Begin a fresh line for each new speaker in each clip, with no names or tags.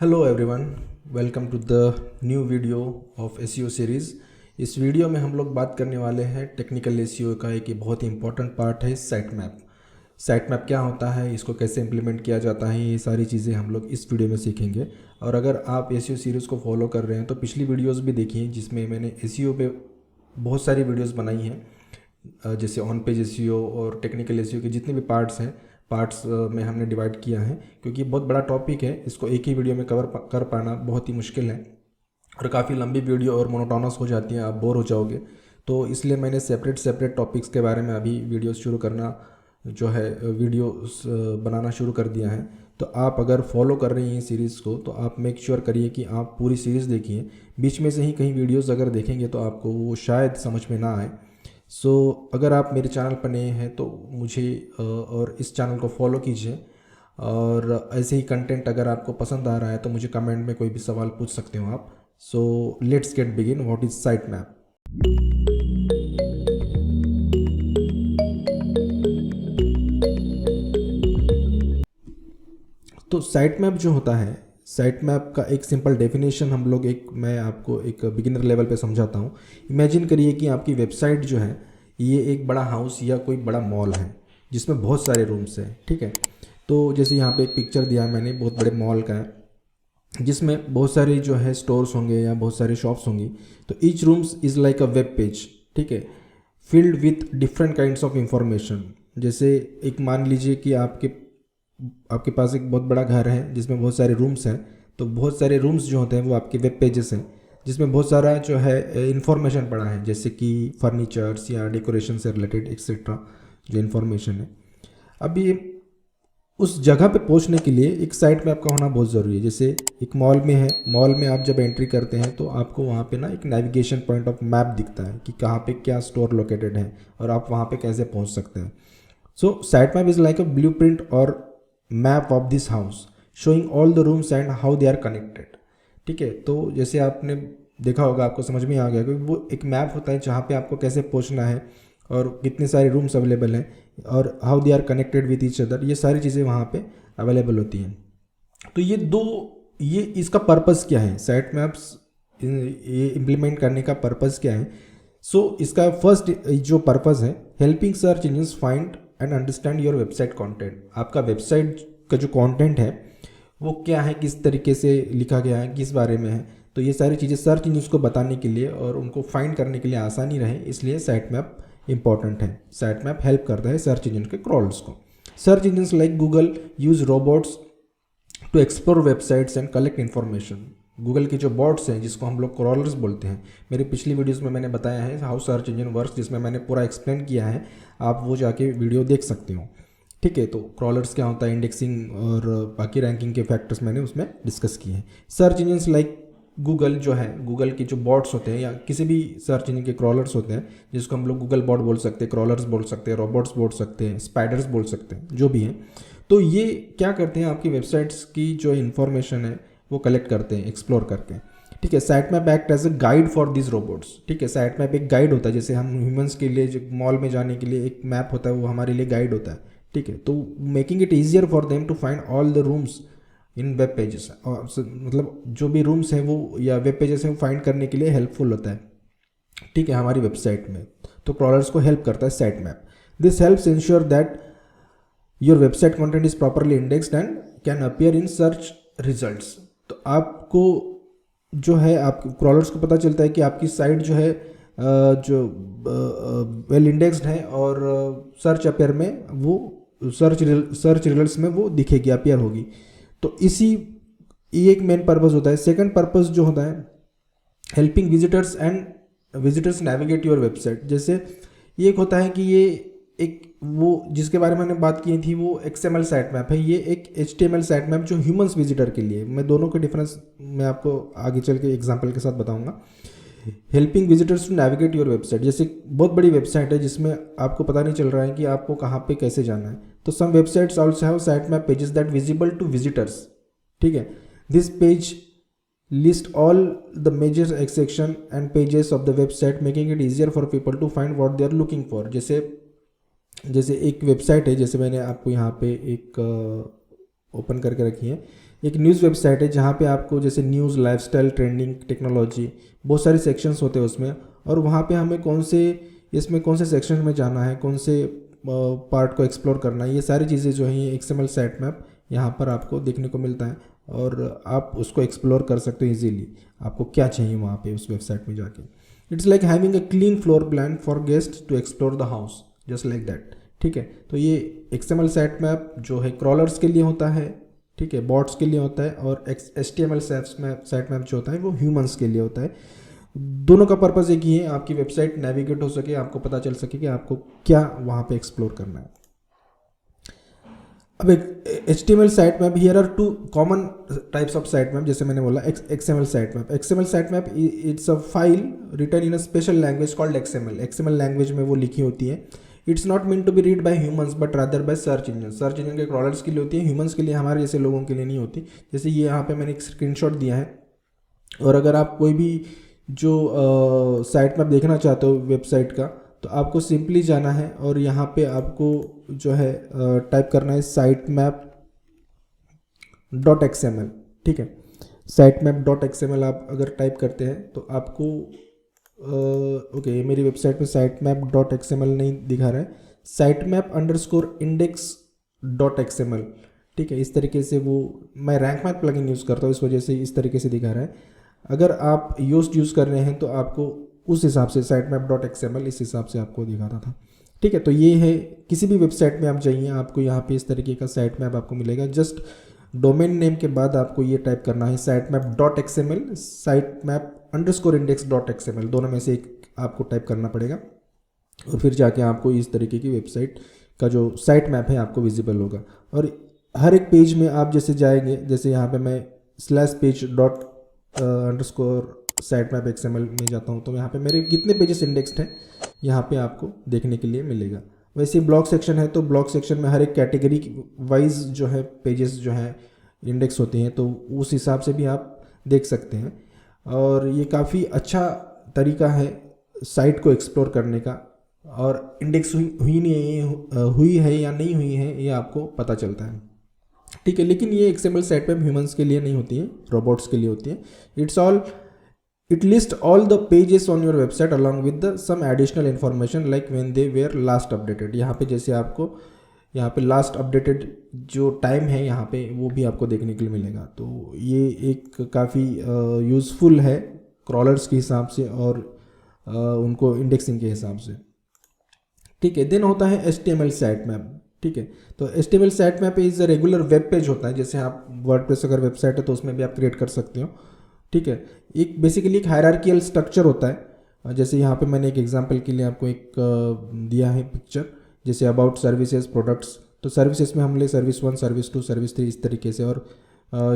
Hello everyone, welcome to the new video of SEO series. इस video में हम लोग बात करने वाले हैं टेक्निकल एसईओ का एक बहुत ही इंपॉर्टेंट पार्ट है साइट मैप। साइट मैप क्या होता है, इसको कैसे इम्प्लीमेंट किया जाता है, ये सारी चीज़ें हम लोग इस वीडियो में सीखेंगे। और अगर आप एसईओ सीरीज़ को फॉलो कर रहे हैं तो पिछली वीडियोज़ भी देखिए जिसमें मैंने एसईओ पे बहुत सारी वीडियोज़ बनाई हैं, जैसे ऑन पेज एसईओ और टेक्निकल एसईओ के जितने भी पार्ट्स हैं, पार्ट्स में हमने डिवाइड किया है, क्योंकि बहुत बड़ा टॉपिक है। इसको एक ही वीडियो में कर पाना बहुत ही मुश्किल है और काफ़ी लंबी वीडियो और मोनोटोनस हो जाती है, आप बोर हो जाओगे। तो इसलिए मैंने सेपरेट टॉपिक्स के बारे में अभी वीडियो शुरू करना जो है वीडियो बनाना शुरू कर दिया है। तो आप अगर फॉलो कर रही हैं सीरीज़ को तो आप मेक श्योर करिए कि आप पूरी सीरीज़ देखिए। बीच में से ही कहीं वीडियोज़ अगर देखेंगे तो आपको वो शायद समझ में ना आए। अगर आप मेरे चैनल पर नए हैं तो मुझे और इस चैनल को फॉलो कीजिए। और ऐसे ही कंटेंट अगर आपको पसंद आ रहा है तो मुझे कमेंट में कोई भी सवाल पूछ सकते हो आप। Let's get begin. What is site map? तो साइट मैप जो होता है, साइट मैप का एक सिंपल डेफिनेशन मैं आपको एक बिगिनर लेवल पे समझाता हूँ। इमेजिन करिए कि आपकी वेबसाइट जो है ये एक बड़ा हाउस या कोई बड़ा मॉल है जिसमें बहुत सारे रूम्स हैं, ठीक है। तो जैसे यहाँ पे एक पिक्चर दिया है मैंने, बहुत बड़े मॉल का है जिसमें बहुत सारे जो है स्टोर्स होंगे या बहुत सारी शॉप्स होंगी। तो each rooms is like a web page, ठीक है, filled with different kinds of information. जैसे एक मान लीजिए कि आपके आपके पास एक बहुत बड़ा घर है जिसमें बहुत सारे रूम्स हैं। तो बहुत सारे रूम्स जो होते हैं वो आपके वेब पेजेस हैं जिसमें बहुत सारा जो है इन्फॉर्मेशन पड़ा है, जैसे कि फर्नीचर्स या डेकोरेशन से रिलेटेड एक्सेट्रा जो इन्फॉर्मेशन है। अभी उस जगह पे पहुंचने के लिए एक साइट मैप का होना बहुत ज़रूरी है। जैसे एक मॉल में है, मॉल में आप जब एंट्री करते हैं तो आपको वहाँ पे ना एक नेविगेशन पॉइंट ऑफ मैप दिखता है कि कहाँ पे क्या स्टोर लोकेटेड है और आप वहाँ पे कैसे पहुँच सकते हैं। Site map is like a blueprint or map of this house showing all the rooms and how they are connected, ठीक है। तो जैसे आपने देखा होगा, आपको समझ में आ गया कि वो एक मैप होता है जहाँ पे आपको कैसे पहुँचना है और कितने सारे रूम्स अवेलेबल हैं और how they are connected with each other, ये सारी चीज़ें वहाँ पे अवेलेबल होती हैं। तो ये इसका पर्पस क्या है, साइट मैप्स ये इम्प्लीमेंट करने का पर्पस क्या है? इसका फर्स्ट जो पर्पस है, helping search engines find and understand your website content. आपका वेबसाइट का जो कंटेंट है वो क्या है, किस तरीके से लिखा गया है, किस बारे में है। तो ये सारी चीज़ें सर्च इंजन्स को बताने के लिए और उनको फाइंड करने के लिए आसानी रहे, इसलिए साइट मैप इंपॉर्टेंट है। साइट मैप हेल्प करता है सर्च इंजन के क्रॉल्स को। Search engines like Google use robots to explore websites and collect information. Google के जो बॉट्स हैं जिसको हम लोग क्रॉलर्स बोलते हैं, मेरी पिछली वीडियोस में मैंने बताया है हाउ सर्च इंजन वर्क्स, जिसमें मैंने पूरा एक्सप्लेन किया है, आप वो जाके वीडियो देख सकते हो, ठीक है। तो क्रॉलर्स क्या होता है, इंडेक्सिंग और बाकी रैंकिंग के फैक्टर्स मैंने उसमें डिस्कस किए हैं। सर्च इंजन्स लाइक गूगल जो है, गूगल के जो बॉट्स होते हैं या किसी भी सर्च इंजन के क्रॉलर्स होते हैं जिसको हम लोग गूगल बॉट बोल सकते हैं, क्रॉलर्स बोल सकते हैं, रोबोट्स बोल सकते हैं, स्पाइडर्स बोल सकते हैं, जो भी हैं। तो ये क्या करते हैं, आपकी वेबसाइट्स की जो इन्फॉर्मेशन है वो कलेक्ट करते हैं एक्सप्लोर करके, ठीक है। Site map act as a guide for this robots, ठीक है। साइट मैप एक गाइड होता है, जैसे हम ह्यूमंस के लिए जो मॉल में जाने के लिए एक मैप होता है वो हमारे लिए गाइड होता है, ठीक है। तो making it easier for them to find all the rooms in web pages, मतलब जो भी रूम्स हैं वो या वेब पेजेस हैं वो फाइंड करने के लिए हेल्पफुल होता है, ठीक है, हमारी वेबसाइट में। तो क्रॉलर्स को हेल्प करता है site map. This helps ensure that your website content is properly indexed and can appear in search results. तो आपको जो है, आप क्रॉलर्स को पता चलता है कि आपकी साइट जो है जो वेल इंडेक्स्ड है और सर्च अपेयर में वो सर्च रिजल्ट्स में वो दिखेगी, अपीयर होगी। तो ये एक मेन पर्पस होता है। सेकंड पर्पस जो होता है, helping visitors navigate your website. जैसे ये एक होता है कि ये एक वो जिसके बारे में मैंने बात की थी वो XML साइट मैप है, ये एक HTML साइट मैप जो ह्यूमंस विजिटर के लिए। मैं दोनों के डिफरेंस मैं आपको आगे चल के एग्जांपल के साथ बताऊंगा। Helping visitors to navigate your website, जैसे बहुत बड़ी वेबसाइट है जिसमें आपको पता नहीं चल रहा है कि आपको कहाँ पे कैसे जाना है, तो some websites also have site map pages that visible to visitors, ठीक है। This page list all the major section and pages of the website making it easier for people to find what they are looking for. जैसे एक website है, जैसे मैंने आपको यहाँ पे एक ओपन करके रखी है, एक न्यूज़ वेबसाइट है जहाँ पे आपको जैसे न्यूज़, लाइफस्टाइल, ट्रेंडिंग, टेक्नोलॉजी, बहुत सारे सेक्शंस होते हैं उसमें, और वहाँ पे हमें इसमें कौन से सेक्शन में जाना है, कौन से पार्ट को एक्सप्लोर करना है, ये सारी चीज़ें जो हैं ये एक्सएमएल साइट मैप यहाँ पर आपको देखने को मिलता है और आप उसको एक्सप्लोर कर सकते हो इजीली। आपको क्या चाहिए वहाँ पे उस वेबसाइट में जाके। It's like having a clean floor plan for guest to explore the house, just like that. ठीक है, तो ये एक्सएमएल साइट मैप जो है क्रॉलर्स के लिए होता है, ठीक है, बॉट्स के लिए होता है, और एचटीएमएल साइट मैप जो होता है वो ह्यूमंस के लिए होता है। दोनों का पर्पज़ एक ही है, आपकी वेबसाइट नेविगेट हो सके, आपको पता चल सके कि आपको क्या वहाँ पे एक्सप्लोर करना है। अब एक HTML site map, here are two common types of site map, जैसे मैंने बोला XML site map. XML site map it's a file written in a special language called XML। XML language में वो लिखी होती है। It's not mean to be read by humans but rather by search engine. Search engine के crawlers के लिए होती है, ह्यूमंस के लिए, हमारे जैसे लोगों के लिए नहीं होती। जैसे ये यहाँ पे मैंने एक स्क्रीनशॉट दिया है, और अगर आप कोई भी जो साइट मैप देखना चाहते हो वेबसाइट का, तो आपको सिंपली जाना है और यहाँ पे आपको जो है टाइप करना है sitemap.xml। ठीक है, sitemap.xml आप अगर टाइप करते हैं तो आपको ओके, मेरी वेबसाइट में sitemap.xml नहीं दिखा रहा है, sitemap_index.xml। ठीक है, इस तरीके से वो, मैं रैंक मैप प्लगइन यूज़ करता हूँ, इस वजह से इस तरीके से दिखा रहा है। अगर आप योस्ट यूज़ कर रहे हैं तो आपको उस हिसाब से sitemap.xml इस हिसाब से आपको दिखाता था। ठीक है, तो ये है, किसी भी वेबसाइट में आप जाइए, आपको यहाँ पे इस तरीके का साइट मैप आपको मिलेगा। जस्ट डोमेन नेम के बाद आपको ये टाइप करना है sitemap.xml, sitemap_index.xml, दोनों में से एक आपको टाइप करना पड़ेगा, और फिर जाके आपको इस तरीके की वेबसाइट का जो साइट मैप है आपको विजिबल होगा। और हर एक पेज में आप जैसे जाएंगे, जैसे यहाँ पे मैं /page_sitemap.xml में जाता हूँ, तो यहाँ पे मेरे कितने पेजेस इंडेक्स्ड हैं यहाँ पे आपको देखने के लिए मिलेगा। वैसे ब्लॉग सेक्शन है, तो ब्लॉग सेक्शन में हर एक कैटेगरी वाइज जो है पेजेस जो है इंडेक्स होते हैं, तो उस हिसाब से भी आप देख सकते हैं। और ये काफ़ी अच्छा तरीका है साइट को एक्सप्लोर करने का, और इंडेक्स हुई है या नहीं हुई है ये आपको पता चलता है। ठीक है, लेकिन ये एक्सएमएल साइट मैप ह्यूमंस के लिए नहीं होती है, रोबोट्स के लिए होती है। It list all the pages on your website along with the some additional information like when they were last updated. यहाँ पे जैसे आपको यहाँ पे लास्ट अपडेटेड जो टाइम है यहाँ पे वो भी आपको देखने के लिए मिलेगा। तो ये एक काफ़ी यूज़फुल है क्रॉलर्स के हिसाब से और उनको इंडेक्सिंग के हिसाब से। ठीक है, देन होता है HTML साइट मैप। ठीक है, तो HTML site map is a regular web page होता है, जैसे आप वर्डप्रेस अगर वेबसाइट है तो उसमें भी आप क्रिएट कर सकते हो। ठीक है, एक बेसिकली एक हायरार्कियल स्ट्रक्चर होता है। जैसे यहाँ पे मैंने एक एग्जांपल के लिए आपको एक दिया है पिक्चर, जैसे अबाउट सर्विसेज, प्रोडक्ट्स, तो सर्विसेज में हम ले सर्विस 1, सर्विस 2, सर्विस 3 इस तरीके से, और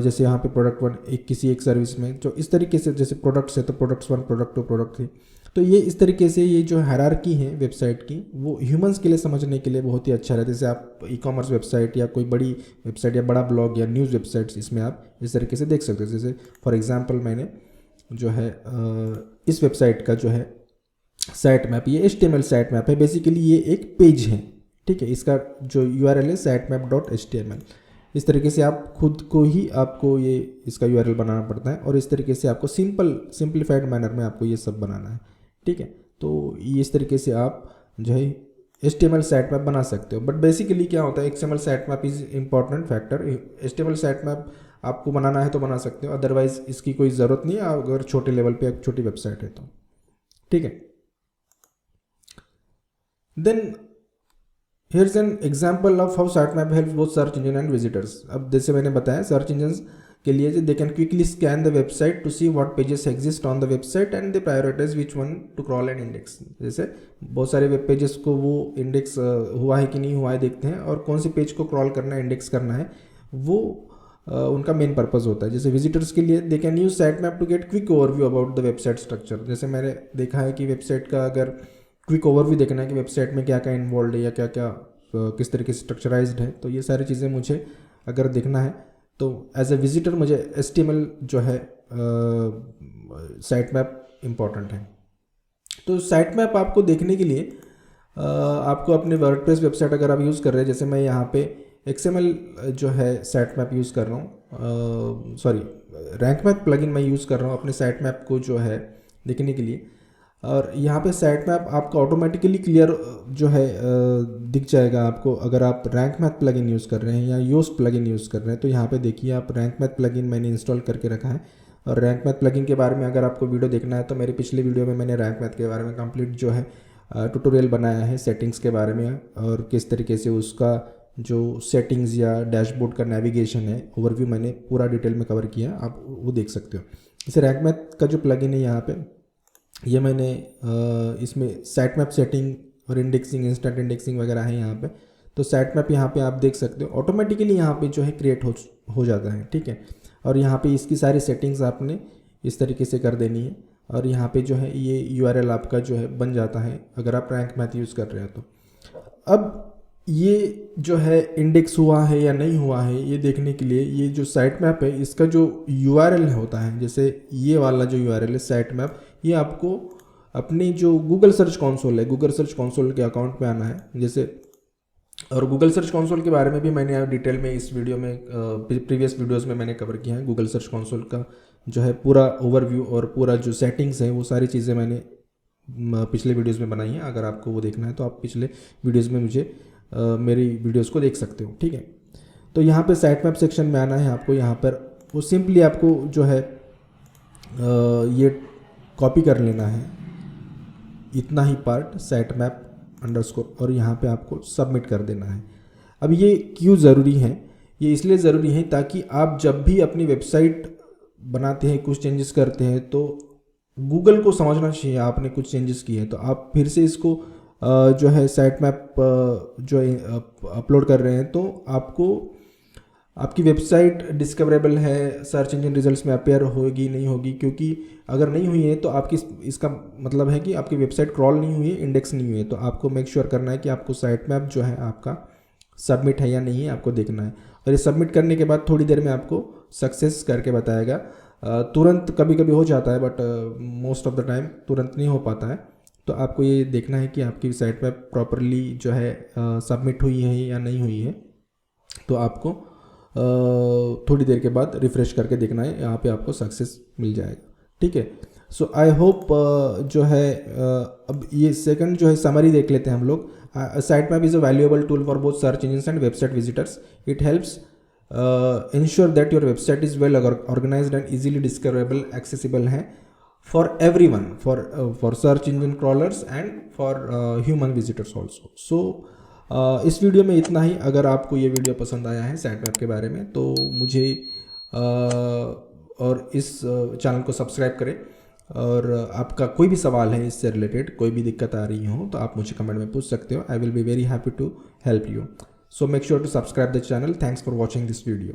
जैसे यहाँ पे प्रोडक्ट 1 एक किसी एक सर्विस में, जो इस तरीके से जैसे प्रोडक्ट्स है तो प्रोडक्ट्स 1, प्रोडक्ट 2, प्रोडक्ट 3, तो ये इस तरीके से ये जो हायरार्की है वेबसाइट की वो ह्यूमंस के लिए समझने के लिए बहुत ही अच्छा रहता है। जैसे आप ई-कॉमर्स वेबसाइट या कोई बड़ी वेबसाइट या बड़ा ब्लॉग या न्यूज़ वेबसाइट्स, इसमें आप इस तरीके से देख सकते हो। जैसे फॉर एग्जांपल मैंने जो है इस वेबसाइट का जो है साइट मैप, ये HTML साइट मैप है, बेसिकली ये एक पेज है। ठीक है, इसका जो URL है sitemap.html। इस तरीके से आप खुद को ही आपको ये इसका URL बनाना पड़ता है, और इस तरीके से आपको सिंप्लीफाइड मैनर में आपको ये सब बनाना है। ठीक है, तो ये इस तरीके से आप जो है HTML साइट मैप बना सकते हो। बट बेसिकली क्या होता है, XML site map is important factor. HTML site map आपको बनाना है तो बना सकते हो, अदरवाइज इसकी कोई ज़रूरत नहीं है अगर छोटे लेवल पे एक छोटी वेबसाइट है तो। ठीक है, then here's an example of how sitemap helps both search engine and visitors. अब जैसे मैंने बताया सर्च इंजन के लिए they can quickly scan the website to see what pages exist on the website and they prioritize which one to crawl and index. जैसे बहुत सारे web pages को वो इंडेक्स हुआ है कि नहीं हुआ है देखते हैं, और कौन से पेज को क्रॉल करना है, इंडेक्स करना है, वो उनका मेन पर्पज़ होता है। जैसे विजिटर्स के लिए they can use site map to get quick overview about the website structure. जैसे मैंने देखा है कि वेबसाइट का अगर क्विक ओवरव्यू देखना है कि वेबसाइट में क्या क्या इन्वॉल्व है या क्या क्या किस तरीके से स्ट्रक्चराइज्ड है, तो ये सारी चीज़ें मुझे अगर देखना है तो एज ए विजिटर मुझे HTML जो है साइट मैप इम्पॉर्टेंट है। तो साइट मैप आपको देखने के लिए आपको अपने वर्डप्रेस वेबसाइट अगर आप यूज़ कर रहे हैं, जैसे मैं यहाँ पे XML जो है साइट मैप यूज़ कर रहा हूँ, सॉरी रैंक मैप प्लगइन मैं यूज़ कर रहा हूँ अपने साइट मैप को जो है देखने के लिए। और यहाँ पे साइट मैप आपका ऑटोमेटिकली क्लियर जो है दिख जाएगा आपको अगर आप रैंक मैप प्लगइन यूज़ कर रहे हैं या योस्ट प्लगइन यूज़ कर रहे हैं। तो यहाँ पे देखिए आप रैंक मैप प्लगइन मैंने इंस्टॉल करके रखा है। और रैंक मैप प्लगइन के बारे में अगर आपको वीडियो देखना है तो मेरे पिछले वीडियो में मैंने रैंक मैप के बारे में कंप्लीट जो है ट्यूटोरियल बनाया है सेटिंग्स के बारे में, और किस तरीके से उसका जो सेटिंग्स या डैशबोर्ड का नेविगेशन है ओवरव्यू मैंने पूरा डिटेल में कवर किया, आप वो देख सकते हो। इसे रैंक मैप का जो प्लगइन है यहाँ पे ये मैंने इसमें साइट मैप सेटिंग और इंडेक्सिंग, इंस्टेंट इंडेक्सिंग वगैरह है यहाँ पे। तो साइट मैप यहाँ पे आप देख सकते हो ऑटोमेटिकली यहाँ पे जो है क्रिएट हो जाता है, ठीक है। और यहाँ पे इसकी सारी सेटिंग्स आपने इस तरीके से कर देनी है और यहाँ पे जो है ये URL आपका जो है बन जाता है अगर आप रैंक मैप यूज़ कर रहे हो तो। अब ये जो है इंडेक्स हुआ है या नहीं हुआ है ये देखने के लिए ये जो साइट मैप है इसका जो URL होता है, जैसे ये वाला जो URL है साइट मैप, ये आपको अपनी जो गूगल सर्च कंसोल है, गूगल सर्च कंसोल के अकाउंट में आना है जैसे। और गूगल सर्च कंसोल के बारे में भी मैंने डिटेल में इस वीडियो में प्रीवियस वीडियोस में मैंने कवर किया है। गूगल सर्च कंसोल का जो है पूरा ओवरव्यू और पूरा जो सेटिंग्स है वो सारी चीज़ें मैंने पिछले वीडियोस में बनाई है। अगर आपको वो देखना है तो आप पिछले वीडियोस में मुझे मेरी वीडियोस को देख सकते हो, ठीक है। तो यहाँ पे साइट मैप सेक्शन में आना है आपको। यहाँ पर वो सिंपली आपको जो है ये कॉपी कर लेना है इतना ही पार्ट साइट मैप अंडरस्कोर, और यहाँ पे आपको सबमिट कर देना है। अब ये क्यों ज़रूरी है? ये इसलिए ज़रूरी है ताकि आप जब भी अपनी वेबसाइट बनाते हैं, कुछ चेंजेस करते हैं, तो गूगल को समझना चाहिए आपने कुछ चेंजेस किए हैं। तो आप फिर से इसको जो है साइट मैप जो अपलोड कर रहे हैं तो आपको आपकी वेबसाइट डिस्कवरेबल है, सर्च इंजन रिजल्ट्स में अपेयर होगी नहीं होगी, क्योंकि अगर नहीं हुई है तो आपकी इसका मतलब है कि आपकी वेबसाइट क्रॉल नहीं हुई है, इंडेक्स नहीं हुई है। तो आपको मेक श्योर करना है कि आपको साइट मैप जो है आपका सबमिट है या नहीं है, आपको देखना है। और ये सबमिट करने के बाद थोड़ी देर में आपको सक्सेस करके बताएगा। तुरंत कभी कभी हो जाता है but most of the time तुरंत नहीं हो पाता है। तो आपको ये देखना है कि आपकी साइट मैप प्रॉपरली जो है सबमिट हुई है या नहीं हुई है। तो आपको थोड़ी देर के बाद रिफ़्रेश करके देखना है, यहाँ पे आपको सक्सेस मिल जाएगा, ठीक है। सो आई होप जो है अब ये सेकंड जो है समरी देख लेते हैं हम लोग। Site map is a valuable tool for both search engines and website visitors. It helps ensure that your website is well organized and easily discoverable, accessible है for everyone, for search engine crawlers and for human visitors also. So इस video में इतना ही। अगर आपको ये video पसंद आया है साइट मैप के बारे में तो मुझे और इस चैनल को सब्सक्राइब करें। और आपका कोई भी सवाल है इससे रिलेटेड, कोई भी दिक्कत आ रही हो तो आप मुझे कमेंट में पूछ सकते हो। I will be very happy to help you. So make sure to subscribe the channel. Thanks for watching this video.